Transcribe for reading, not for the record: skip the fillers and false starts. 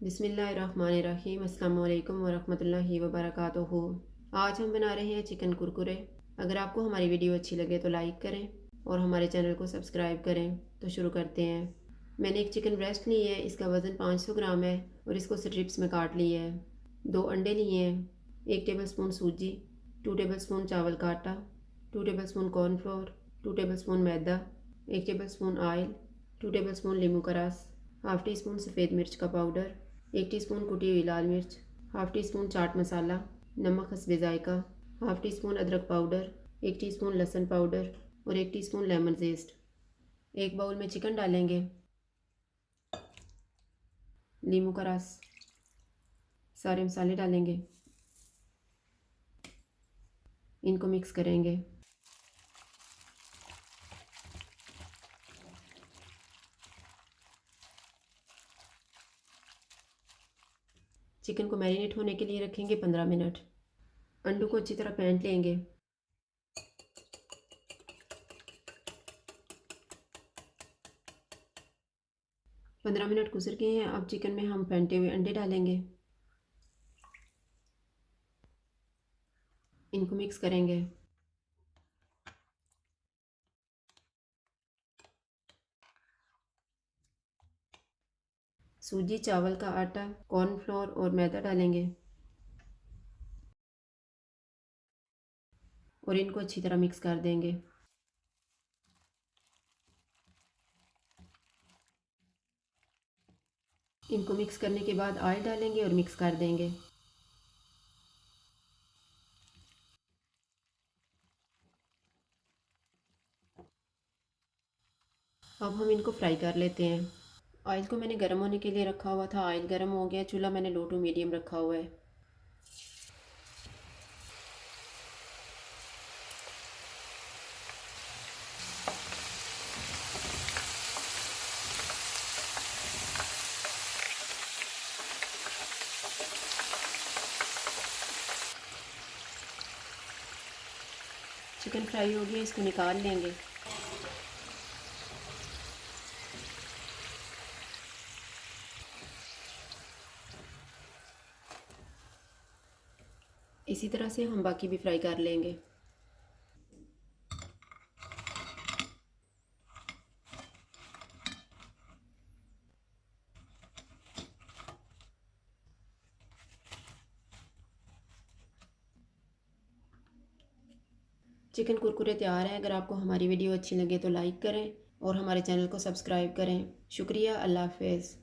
बिस्मिल्लाहिर्रहमानिर्रहीम अस्सलाम वालेकुम वरहमतुल्लाहि वबरकातुहू। आज हम बना रहे हैं चिकन कुरकुरे। अगर आपको हमारी वीडियो अच्छी लगे तो लाइक करें और हमारे चैनल को सब्सक्राइब करें। तो शुरू करते हैं। मैंने एक चिकन ब्रेस्ट ली है, इसका वज़न 500 ग्राम है और इसको स्ट्रिप्स में काट लिया है। 2 अंडे लिए हैं, 1 टेबल स्पून सूजी, 2 टेबल स्पून चावल का आटा, 2 tablespoon cornflour, 2 tablespoon मैदा, 1 tablespoon oil, 2 tablespoon नींबू का रस, हाफ़ टी स्पून सफ़ेद मिर्च का पाउडर, 1 टीस्पून कुटी हुई लाल मिर्च, half tea spoon chaat masala, नमक हस्बे ज़ायका, हाफ़ टी स्पून अदरक पाउडर, 1 टीस्पून लहसुन पाउडर और 1 टीस्पून लेमन ज़ेस्ट। एक बाउल में चिकन डालेंगे, नींबू का रस, सारे मसाले डालेंगे, इनको मिक्स करेंगे। चिकन को मैरिनेट होने के लिए रखेंगे 15 मिनट। अंडों को अच्छी तरह फेंट लेंगे। पंद्रह मिनट गुजर गए हैं। अब चिकन में हम फेंटे हुए अंडे डालेंगे, इनको मिक्स करेंगे। सूजी, चावल का आटा, कॉर्नफ्लोर और मैदा डालेंगे और इनको अच्छी तरह मिक्स कर देंगे। इनको मिक्स करने के बाद ऑयल डालेंगे और मिक्स कर देंगे। अब हम इनको फ्राई कर लेते हैं। ऑयल को मैंने गर्म होने के लिए रखा हुआ था। ऑयल गर्म हो गया। चूल्हा मैंने लो टू मीडियम रखा हुआ है। चिकन फ्राई हो गया, इसको निकाल लेंगे। इसी तरह से हम बाकी भी फ्राई कर लेंगे। चिकन कुरकुरे तैयार है। अगर आपको हमारी वीडियो अच्छी लगे तो लाइक करें और हमारे चैनल को सब्सक्राइब करें। शुक्रिया। अल्लाह हाफ़िज़।